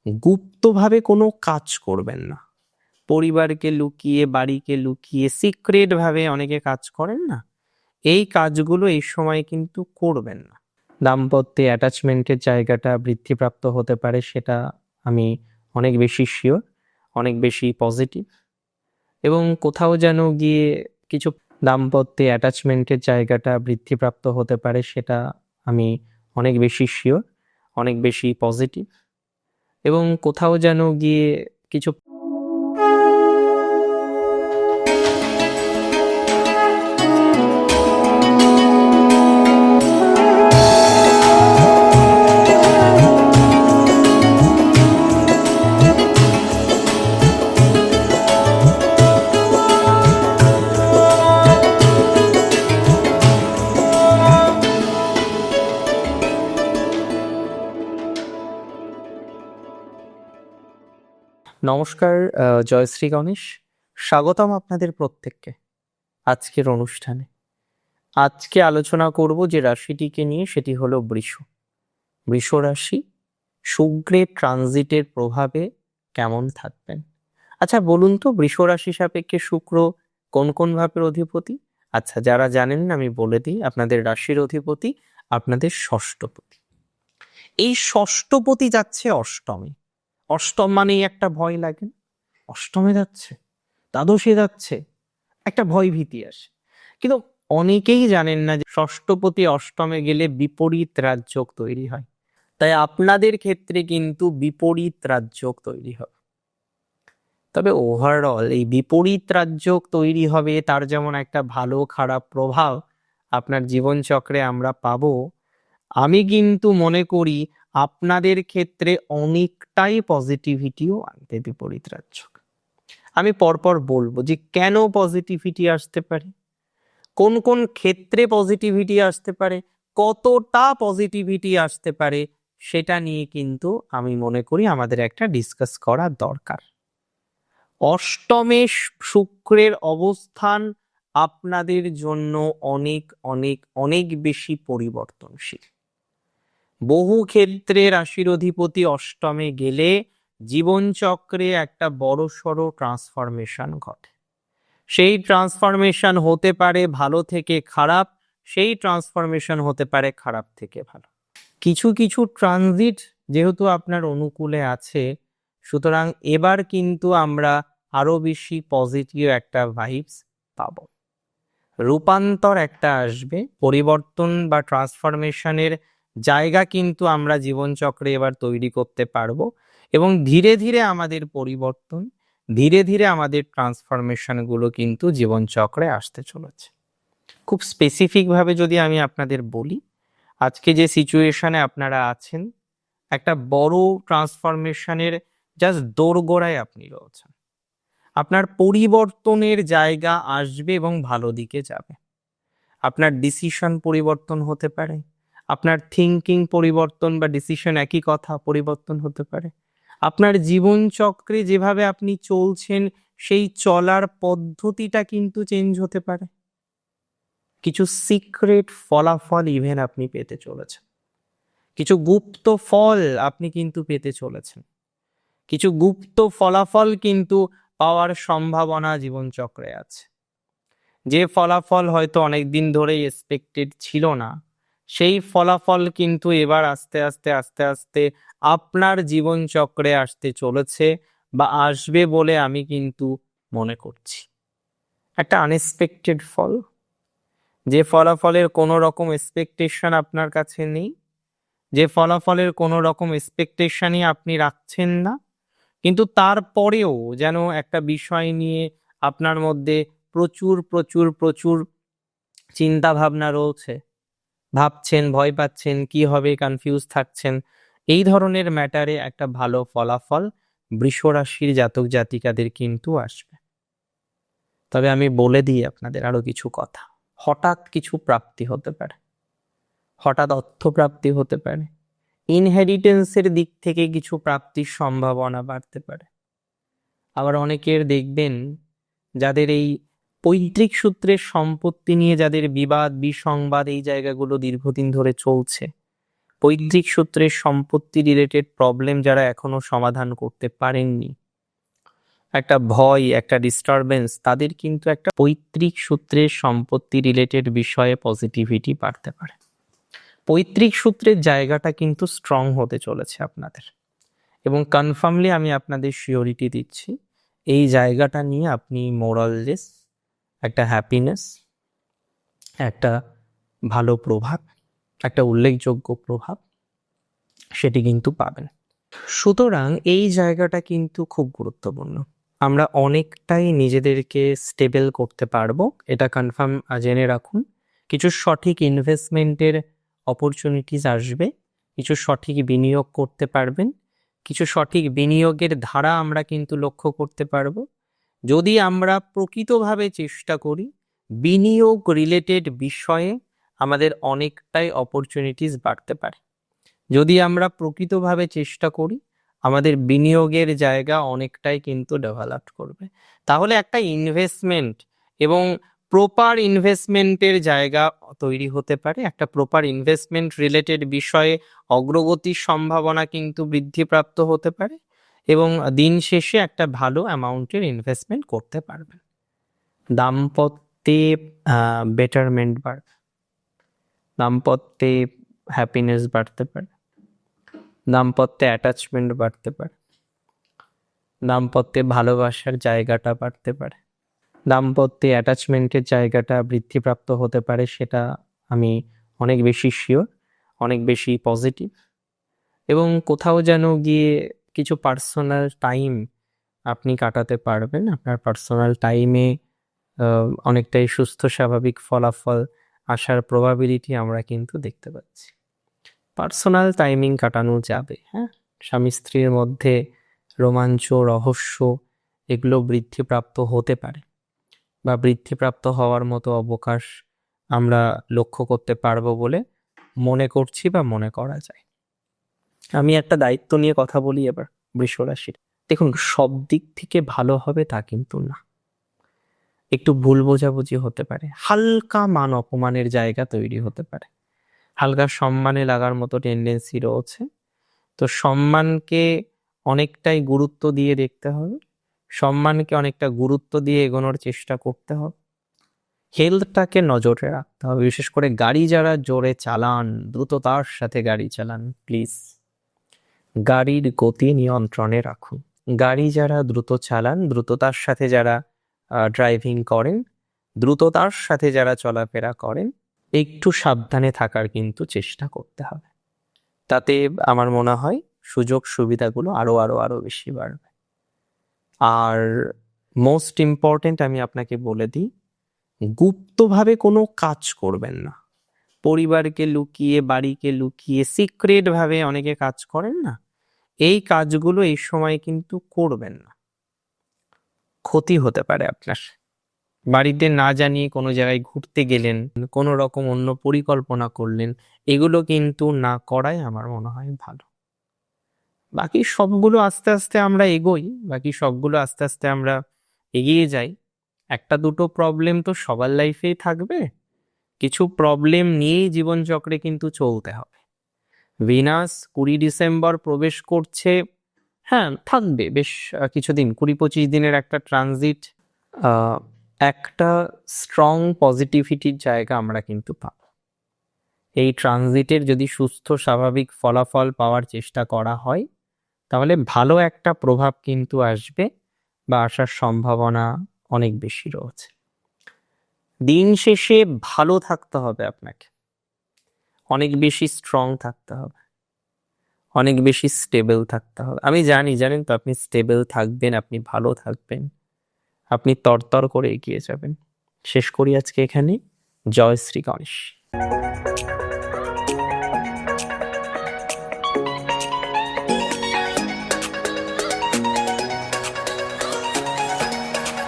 গুপ্তভাবে কোনো কাজ করবেন না। পরিবারকে লুকিয়ে, বাড়িকে লুকিয়ে সিক্রেট ভাবে অনেকে কাজ করেন না, এই কাজগুলো এই সময় কিন্তু করবেন না। দাম্পত্যে অ্যাটাচমেন্টের জায়গাটা বৃদ্ধিপ্রাপ্ত হতে পারে, সেটা আমি অনেক বেশি শিওর, অনেক বেশি পজিটিভ। এবং কোথাও যেন গিয়ে কিছু দাম্পত্যে অ্যাটাচমেন্টের জায়গাটা বৃদ্ধিপ্রাপ্ত হতে পারে, সেটা আমি অনেক বেশি শিওর, অনেক বেশি পজিটিভ। এবং কোথাও যেন গিয়ে কিছু নমস্কার, জয়শ্রী গণেশ, স্বাগতম আপনাদের প্রত্যেককে আজকের অনুষ্ঠানে। আজকে আলোচনা করব যে রাশিটিকে নিয়ে, সেটি হলো বৃষ রাশি। শুক্রের ট্রানজিটের প্রভাবে কেমন থাকবেন? আচ্ছা বলুন তো, বৃষ রাশি সাপেক্ষে শুক্র কোন কোন ভাবের অধিপতি? আচ্ছা, যারা জানেন না আমি বলে দিই, আপনাদের রাশির অধিপতি আপনাদের ষষ্ঠপতি। এই ষষ্ঠপতি যাচ্ছে অষ্টমে। অষ্টম মানেই একটা ভয় লাগে, অষ্টমে যাচ্ছে, দ্বাদশে যাচ্ছে, একটা ভয় ভীতি আসে। কিন্তু অনেকেই জানেন না যে ষষ্ঠপতি অষ্টমে গেলে বিপরীত রাজযোগ তৈরি হয়। তাই আপনাদের ক্ষেত্রে কিন্তু বিপরীত রাজযোগ তৈরি হবে। তবে ওভারঅল এই বিপরীত রাজযোগ তৈরি হবে, তার যেমন একটা ভালো খারাপ প্রভাব আপনার জীবনচক্রে আমরা পাবো, আমি কিন্তু মনে করি আপনাদের ক্ষেত্রে অনেকটাই পজিটিভিটিও আনতে বিপরীত রাজযোগ। আমি পরপর বলবো যে কেন পজিটিভিটি আসতে পারে, কোন কোন ক্ষেত্রে পজিটিভিটি আসতে পারে, কতটা পজিটিভিটি আসতে পারে, সেটা নিয়ে কিন্তু আমি মনে করি আমাদের একটা ডিসকাস করা দরকার। অষ্টমে শুক্রের অবস্থান আপনাদের জন্য অনেক অনেক অনেক বেশি পরিবর্তনশীল। বহু ক্ষেত্রে রাশির অধিপতি অষ্টমে গেলে জীবনচক্রে একটা বড়সড় ট্রান্সফরমেশন ঘটে। সেই ট্রান্সফরমেশন হতে পারে ভালো থেকে খারাপ, সেই ট্রান্সফরমেশন হতে পারে খারাপ থেকে ভালো। কিছু কিছু ট্রানজিট যেহেতু আপনার অনুকূলে আছে, সুতরাং এবার কিন্তু আমরা আরো বেশি পজিটিভ একটা ভাইবস পাবো। রূপান্তর একটা আসবে, পরিবর্তন বা ট্রান্সফরমেশনের জায়গা কিন্তু আমরা জীবনচক্রে এবার তৈরি করতে পারবো। এবং ধীরে ধীরে আমাদের পরিবর্তন, ধীরে ধীরে আমাদের ট্রান্সফরমেশন গুলো কিন্তু জীবনচক্রে আসতে চলেছে। খুব স্পেসিফিক ভাবে যদি আমি আপনাদের বলি, আজকে যে সিচুয়েশনে আপনারা আছেন, একটা বড় ট্রান্সফরমেশনের জাস্ট দোরগোড়ায় আপনি রয়েছেন। আপনার পরিবর্তনের জায়গা আসবে এবং ভালো দিকে যাবে। আপনার ডিসিশন পরিবর্তন হতে পারে, আপনার থিঙ্কিং পরিবর্তন বা ডিসিশন একই কথা পরিবর্তন হতে পারে। আপনার জীবনচক্রে যেভাবে আপনি চলছেন সেই চলার পদ্ধতিটা কিন্তু চেঞ্জ হতে পারে। কিছু সিক্রেট ফলাফল ইভেন আপনি পেতে চলেছেন, কিছু গুপ্ত ফল আপনি কিন্তু পেতে চলেছেন, কিছু গুপ্ত ফলাফল কিন্তু পাওয়ার সম্ভাবনা জীবনচক্রে আছে। যে ফলাফল হয়তো অনেকদিন ধরেই এক্সপেক্টেড ছিল না, সেই ফলাফল কিন্তু এবার আস্তে আস্তে আস্তে আস্তে আপনার জীবনচক্রে আসতে চলেছে বা আসবে বলে আমি কিন্তু মনে করছি। একটা আনএক্সপেক্টেড ফল, যে ফলাফলের কোনো রকম এক্সপেকটেশন আপনার কাছে নেই, যে ফলাফলের কোনো রকম এক্সপেকটেশনই আপনি রাখছেন না, কিন্তু তারপরেও যেন একটা বিষয় নিয়ে আপনার মধ্যে প্রচুর প্রচুর প্রচুর চিন্তা ভাবনা রয়েছে, ভাবছেন, ভয় পাচ্ছেন, কি হবে, কনফিউজ থাকছেন। এই ধরনের ম্যাটারে একটা ভালো ফলাফল বৃষ রাশির জাতক জাতিকাদের কিন্তু আসবে। তবে আমি বলে দিই আপনাদের আরো কিছু কথা। হঠাৎ কিছু প্রাপ্তি হতে পারে, হঠাৎ অর্থ প্রাপ্তি হতে পারে, ইনহেরিটেন্সের দিক থেকে কিছু প্রাপ্তির সম্ভাবনা বাড়তে পারে। আবার অনেকের দেখবেন যাদের এই পৈতৃক সূত্রের সম্পত্তি নিয়ে যাদের বিবাদ বিসংবাদ এই জায়গাগুলো দীর্ঘদিন ধরে চলছে, পৈতৃক সূত্রের সম্পত্তি রিলেটেড প্রবলেম যারা এখনো সমাধান করতে পারেননি, একটা ভয়, একটা ডিস্টারবেন্স, তাদের কিন্তু একটা পৈতৃক সূত্রের সম্পত্তি রিলেটেড বিষয়ে পজিটিভিটি বাড়তে পারে। পৈতৃক সূত্রের জায়গাটা কিন্তু স্ট্রং হতে চলেছে আপনাদের, এবং কনফার্মলি আমি আপনাদের শিওরিটি দিচ্ছি এই জায়গাটা নিয়ে আপনি মোরাললেস একটা হ্যাপিনেস, একটা ভালো প্রভাব, একটা উল্লেখযোগ্য প্রভাব সেটি কিন্তু পাবেন। সুতরাং এই জায়গাটা কিন্তু খুব গুরুত্বপূর্ণ। আমরা অনেকটাই নিজেদেরকে স্টেবল করতে পারবো, এটা কনফার্ম জেনে রাখুন। কিছু সঠিক ইনভেস্টমেন্টের অপরচুনিটিস আসবে, কিছু সঠিক বিনিয়োগ করতে পারবেন, কিছু সঠিক বিনিয়োগের ধারা আমরা কিন্তু লক্ষ্য করতে পারবো। যদি আমরা প্রকৃতভাবে চেষ্টা করি, বিনিয়োগ রিলেটেড বিষয়ে আমাদের অনেকটাই অপরচুনিটিস বাড়তে পারে। যদি আমরা প্রকৃতভাবে চেষ্টা করি, আমাদের বিনিয়োগের জায়গা অনেকটাই কিন্তু ডেভেলপ করবে। তাহলে একটা ইনভেস্টমেন্ট এবং প্রপার ইনভেস্টমেন্টের জায়গা তৈরি হতে পারে। একটা প্রপার ইনভেস্টমেন্ট রিলেটেড বিষয়ে অগ্রগতির সম্ভাবনা কিন্তু বৃদ্ধিপ্রাপ্ত হতে পারে, এবং দিন শেষে একটা ভালো অ্যামাউন্টের ইনভেস্টমেন্ট করতে পারবেন। দাম্পত্যে বেটারমেন্ট বাড়বে, দাম্পত্যে হ্যাপিনেস বাড়তে পারে, দাম্পত্যে অ্যাটাচমেন্ট বাড়তে পারে, দাম্পত্যে ভালোবাসার জায়গাটা বাড়তে পারে, দাম্পত্যে অ্যাটাচমেন্টের জায়গাটা বৃদ্ধিপ্রাপ্ত হতে পারে। সেটা আমি অনেক বেশি শিওর, অনেক বেশি পজিটিভ। এবং কোথাও যেন গিয়ে কিছু পার্সোনাল টাইম আপনি কাটাতে পারবেন। আপনার পার্সোনাল টাইমে অনেকটাই সুস্থ স্বাভাবিক ফলাফল আসার প্রবাবিলিটি আমরা কিন্তু দেখতে পাচ্ছি। পার্সোনাল টাইমিং কাটানো যাবে, হ্যাঁ, স্বামী স্ত্রীর মধ্যে রোমাঞ্চ, রহস্য এগুলো বৃদ্ধিপ্রাপ্ত হতে পারে, বা বৃদ্ধিপ্রাপ্ত হওয়ার মতো অবকাশ আমরা লক্ষ্য করতে পারবো বলে মনে করছি বা মনে করা যায়। আমি একটা দায়িত্ব নিয়ে কথা বলি এবার বৃষ রাশির। দেখুন, সব দিক থেকে ভালো হবে তা কিন্তু না, একটু ভুল বোঝাবুঝি হতে পারে, হালকা মান অপমানের জায়গা তৈরি হতে পারে, হালকা সম্মানে লাগার মতো টেন্ডেন্সি রয়েছে। তো সম্মানকে অনেকটাই গুরুত্ব দিয়ে দেখতে হবে, সম্মানকে অনেকটা গুরুত্ব দিয়ে এগোনোর চেষ্টা করতে হবে। হেলথটাকে নজরে রাখতে হবে, বিশেষ করে গাড়ি যারা জোরে চালান, দ্রুততার সাথে গাড়ি চালান, প্লিজ গাড়ির গতি নিয়ন্ত্রণে রাখুন। গাড়ি যারা দ্রুত চালান, দ্রুততার সাথে যারা ড্রাইভিং করেন, দ্রুততার সাথে যারা চলাফেরা করেন, একটু সাবধানে থাকার কিন্তু চেষ্টা করতে হবে। তাতে আমার মনে হয় সুযোগ সুবিধাগুলো আরো বেশি বাড়বে। আর মোস্ট ইম্পর্টেন্ট আমি আপনাকে বলে দিই, গুপ্তভাবে কোনো কাজ করবেন না। পরিবারকে লুকিয়ে, বাড়িকে লুকিয়ে, সিক্রেট ভাবে অনেকে কাজ করেন না, এই কাজগুলো এই সময় কিন্তু করবেন না। ক্ষতি হতে পারে আপনার। বাড়িতে না জানিয়ে কোনো জায়গায় ঘুরতে গেলেন, কোনো রকম অন্য পরিকল্পনা করলেন, এগুলো কিন্তু না করাই আমার মনে হয় ভালো। বাকি সবগুলো আস্তে আস্তে আমরা এগোই, বাকি সবগুলো আস্তে আস্তে আমরা এগিয়ে যাই। একটা দুটো প্রবলেম তো সবার লাইফেই থাকবে, কিছু প্রবলেম নিয়েই জীবনচক্রে কিন্তু চলতে হবে। ভিনাস 20 ডিসেম্বর প্রবেশ করছে, হ্যাঁ থাকবে বেশ কিছুদিন, 20-25 দিনের একটা ট্রানজিট, একটা স্ট্রং পজিটিভিটির জায়গা আমরা কিন্তু পাব। এই ট্রানজিটের যদি সুস্থ স্বাভাবিক ফলাফল পাওয়ার চেষ্টা করা হয়, তাহলে ভালো একটা প্রভাব কিন্তু আসবে, বা আসার সম্ভাবনা অনেক বেশি রয়েছে। দিন শেষে ভালো থাকতে হবে আপনাকে, অনেক বেশি স্ট্রং থাকতে হবে, অনেক বেশি স্টেবল থাকতে হবে। আমি জানেন তো আপনি স্টেবল থাকবেন, আপনি ভালো থাকবেন, আপনি তরতর করে এগিয়ে যাবেন। শেষ করি আজকে এখানে। জয় শ্রী গণেশ।